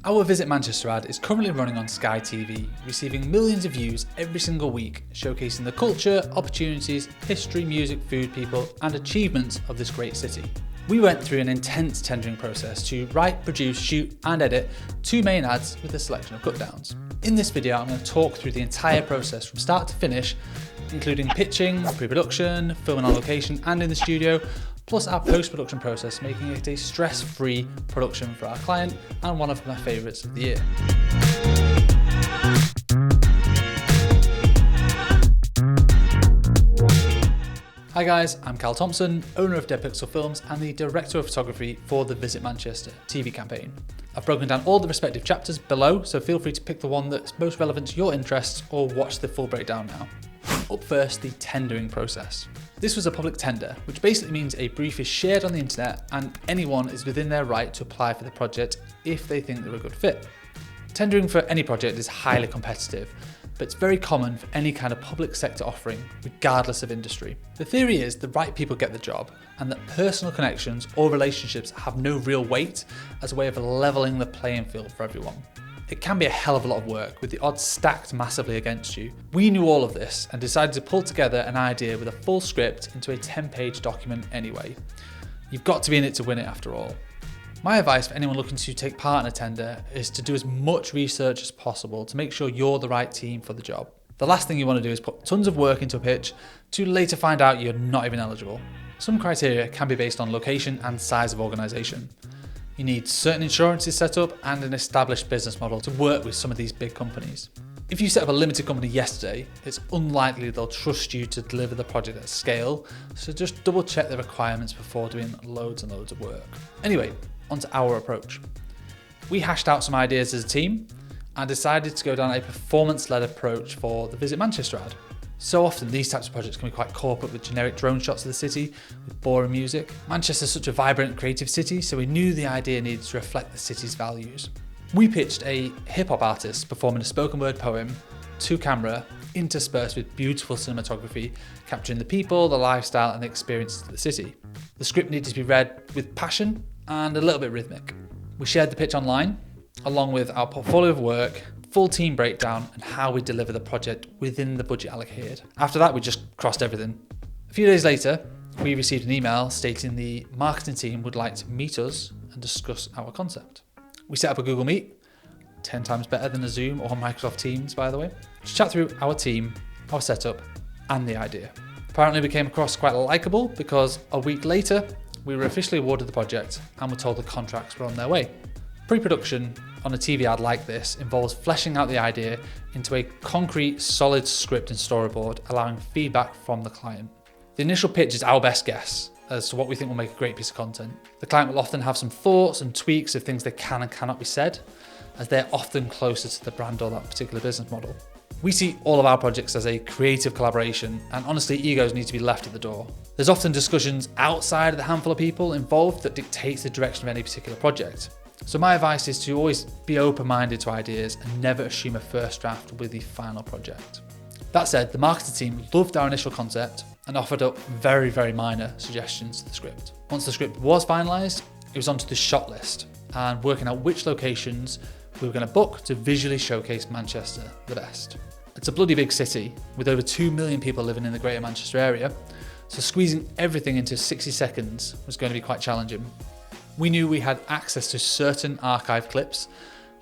Our Visit Manchester ad is currently running on Sky TV, receiving millions of views every single week, showcasing the culture, opportunities, history, music, food, people, and achievements of this great city. We went through an intense tendering process to write, produce, shoot, and edit 2 main ads with a selection of cutdowns. In this video, I'm going to talk through the entire process from start to finish, including pitching, pre-production, filming on location and in the studio, plus our post-production process, making it a stress-free production for our client and one of my favourites of the year. Hi guys, I'm Cal Thompson, owner of Dead Pixel Films and the director of photography for the Visit Manchester TV campaign. I've broken down all the respective chapters below, so feel free to pick the one that's most relevant to your interests or watch the full breakdown now. Up first, the tendering process. This was a public tender, which basically means a brief is shared on the internet and anyone is within their right to apply for the project if they think they're a good fit. Tendering for any project is highly competitive, but it's very common for any kind of public sector offering, regardless of industry. The theory is the right people get the job, and that personal connections or relationships have no real weight as a way of leveling the playing field for everyone. It can be a hell of a lot of work, with the odds stacked massively against you. We knew all of this and decided to pull together an idea with a full script into a 10-page document anyway. You've got to be in it to win it after all. My advice for anyone looking to take part in a tender is to do as much research as possible to make sure you're the right team for the job. The last thing you want to do is put tons of work into a pitch to later find out you're not even eligible. Some criteria can be based on location and size of organisation. You need certain insurances set up and an established business model to work with some of these big companies. If you set up a limited company yesterday, it's unlikely they'll trust you to deliver the project at scale, so just double check the requirements before doing loads and loads of work. Anyway, onto our approach. We hashed out some ideas as a team and decided to go down a performance-led approach for the Visit Manchester ad. So often these types of projects can be quite corporate with generic drone shots of the city with boring music. Manchester's such a vibrant creative city, so we knew the idea needed to reflect the city's values. We pitched a hip-hop artist performing a spoken word poem to camera, interspersed with beautiful cinematography, capturing the people, the lifestyle and the experiences of the city. The script needed to be read with passion and a little bit rhythmic. We shared the pitch online, along with our portfolio of work, full team breakdown and how we deliver the project within the budget allocated. After that, we just crossed everything. A few days later, we received an email stating the marketing team would like to meet us and discuss our concept. We set up a Google Meet, 10 times better than a Zoom or Microsoft Teams, by the way, to chat through our team, our setup, and the idea. Apparently we came across quite likable because a week later, we were officially awarded the project and were told the contracts were on their way. Pre-production on a TV ad like this involves fleshing out the idea into a concrete, solid script and storyboard, allowing feedback from the client. The initial pitch is our best guess as to what we think will make a great piece of content. The client will often have some thoughts and tweaks of things that can and cannot be said, as they're often closer to the brand or that particular business model. We see all of our projects as a creative collaboration, and honestly, egos need to be left at the door. There's often discussions outside of the handful of people involved that dictates the direction of any particular project. So my advice is to always be open-minded to ideas and never assume a first draft with the final project. That said, the marketing team loved our initial concept and offered up very, very minor suggestions to the script. Once the script was finalised, it was onto the shot list and working out which locations we were going to book to visually showcase Manchester the best. It's a bloody big city with over 2 million people living in the Greater Manchester area, so squeezing everything into 60 seconds was going to be quite challenging. We knew we had access to certain archive clips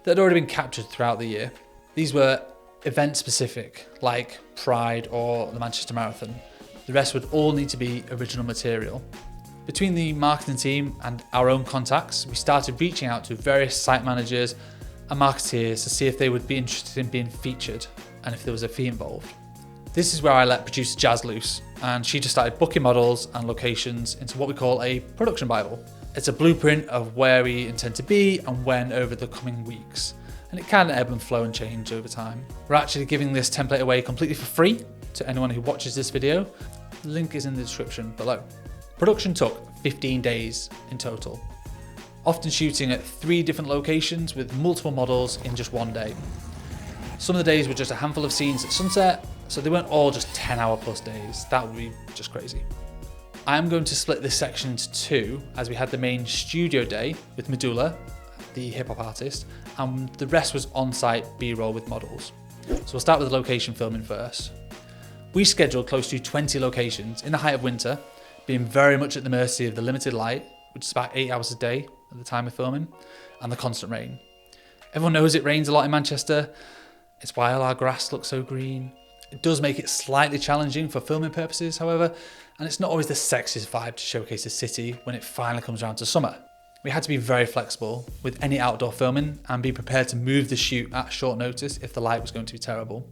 that had already been captured throughout the year. These were event specific, like Pride or the Manchester Marathon. The rest would all need to be original material. Between the marketing team and our own contacts, we started reaching out to various site managers and marketeers to see if they would be interested in being featured and if there was a fee involved. This is where I let producer Jazz loose, and she just started booking models and locations into what we call a production Bible. It's a blueprint of where we intend to be and when over the coming weeks, and it can ebb and flow and change over time. We're actually giving this template away completely for free to anyone who watches this video. The link is in the description below. Production took 15 days in total, often shooting at 3 different locations with multiple models in just one day. Some of the days were just a handful of scenes at sunset, so they weren't all just 10-hour plus days. That would be just crazy. I'm going to split this section into 2, as we had the main studio day with Medulla, the hip hop artist, and the rest was on-site B-roll with models. So we'll start with the location filming first. We scheduled close to 20 locations in the height of winter, being very much at the mercy of the limited light, which is about 8 hours a day at the time of filming, and the constant rain. Everyone knows it rains a lot in Manchester. It's why all our grass looks so green. It does make it slightly challenging for filming purposes, however, and it's not always the sexiest vibe to showcase the city when it finally comes around to summer. We had to be very flexible with any outdoor filming and be prepared to move the shoot at short notice if the light was going to be terrible.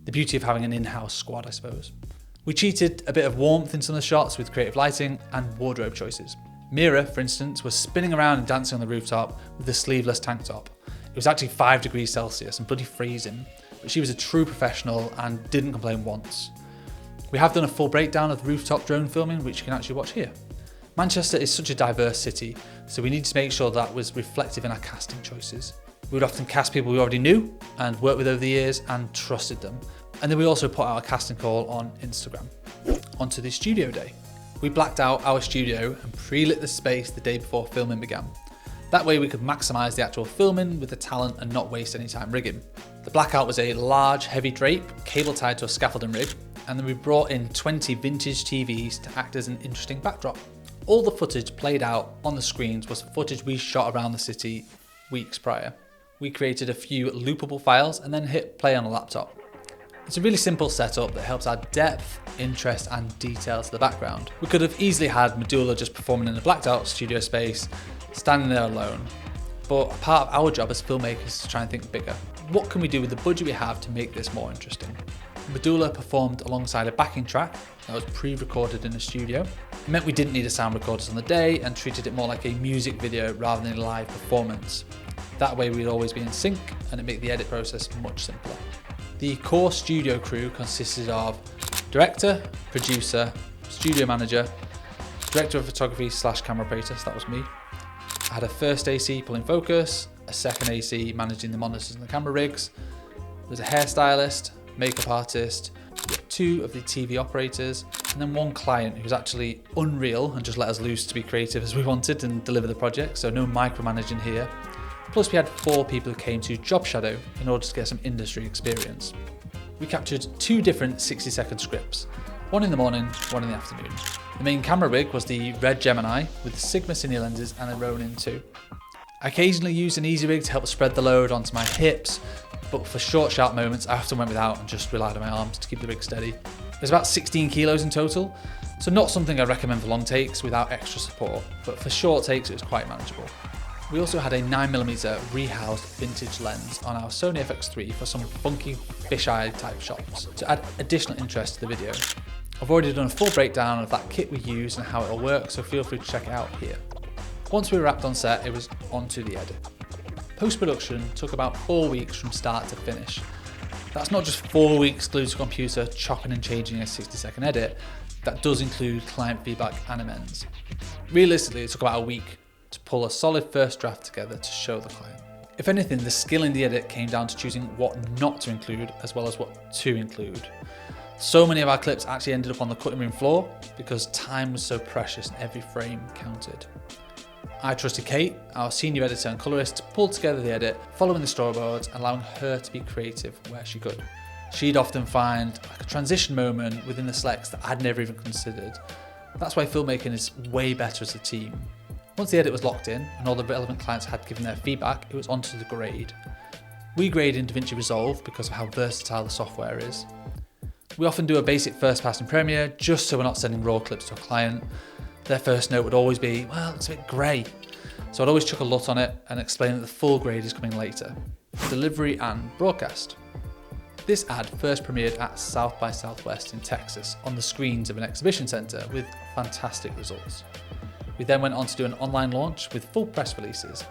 The beauty of having an in-house squad, I suppose. We cheated a bit of warmth in some of the shots with creative lighting and wardrobe choices. Mira, for instance, was spinning around and dancing on the rooftop with a sleeveless tank top. It was actually 5 degrees Celsius and bloody freezing, but she was a true professional and didn't complain once. We have done a full breakdown of rooftop drone filming, which you can actually watch here. Manchester is such a diverse city, so we needed to make sure that was reflective in our casting choices. We would often cast people we already knew and worked with over the years and trusted them. And then we also put our casting call on Instagram. Onto the studio day. We blacked out our studio and pre-lit the space the day before filming began. That way we could maximise the actual filming with the talent and not waste any time rigging. The blackout was a large, heavy drape, cable tied to a scaffolding rig, and then we brought in 20 vintage TVs to act as an interesting backdrop. All the footage played out on the screens was footage we shot around the city weeks prior. We created a few loopable files and then hit play on a laptop. It's a really simple setup that helps add depth, interest and detail to the background. We could have easily had Medulla just performing in a blacked out studio space, standing there alone, but part of our job as filmmakers is to try and think bigger. What can we do with the budget we have to make this more interesting? Medulla performed alongside a backing track that was pre-recorded in the studio. It meant we didn't need a sound recorders on the day and treated it more like a music video rather than a live performance. That way we'd always be in sync and it made the edit process much simpler. The core studio crew consisted of director, producer, studio manager, director of photography / camera operator, so that was me. I had a first AC pulling focus, a second AC managing the monitors and the camera rigs. There was a hairstylist, makeup artist, 2 of the TV operators, and then 1 client who was actually unreal and just let us loose to be creative as we wanted and deliver the project, so no micromanaging here. Plus we had 4 people who came to job shadow in order to get some industry experience. We captured 2 different 60-second scripts, one in the morning, one in the afternoon. The main camera rig was the RED Gemini with Sigma cine lenses and a Ronin 2. I occasionally used an easy rig to help spread the load onto my hips, but for short, sharp moments I often went without and just relied on my arms to keep the rig steady. There's about 16 kilos in total, so not something I recommend for long takes without extra support, but for short takes it was quite manageable. We also had a 9mm rehoused vintage lens on our Sony FX3 for some funky fisheye type shots to add additional interest to the video. I've already done a full breakdown of that kit we use and how it'll work, so feel free to check it out here. Once we were wrapped on set, it was on to the edit. Post-production took about 4 weeks from start to finish. That's not just 4 weeks glued to a computer chopping and changing a 60-second edit, that does include client feedback and amends. Realistically, it took about a week to pull a solid first draft together to show the client. If anything, the skill in the edit came down to choosing what not to include as well as what to include. So many of our clips actually ended up on the cutting room floor because time was so precious and every frame counted. I trusted Kate, our senior editor and colorist, to pull together the edit, following the storyboards, allowing her to be creative where she could. She'd often find like a transition moment within the selects that I'd never even considered. That's why filmmaking is way better as a team. Once the edit was locked in and all the relevant clients had given their feedback, it was onto the grade. We grade in DaVinci Resolve because of how versatile the software is. We often do a basic first pass in Premiere just so we're not sending raw clips to a client. Their first note would always be, well, it's a bit grey. So I'd always chuck a LUT on it and explain that the full grade is coming later. Delivery and broadcast. This ad first premiered at South by Southwest in Texas on the screens of an exhibition centre with fantastic results. We then went on to do an online launch with full press releases.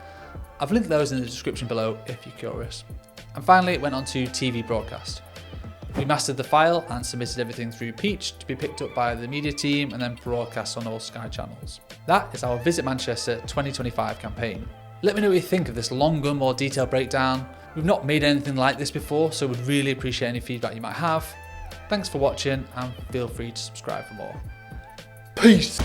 I've linked those in the description below if you're curious. And finally it went on to TV broadcast. We mastered the file and submitted everything through Peach to be picked up by the media team and then broadcast on all Sky channels. That is our Visit Manchester 2025 campaign. Let me know what you think of this longer, more detailed breakdown. We've not made anything like this before, so we'd really appreciate any feedback you might have. Thanks for watching and feel free to subscribe for more. Peace!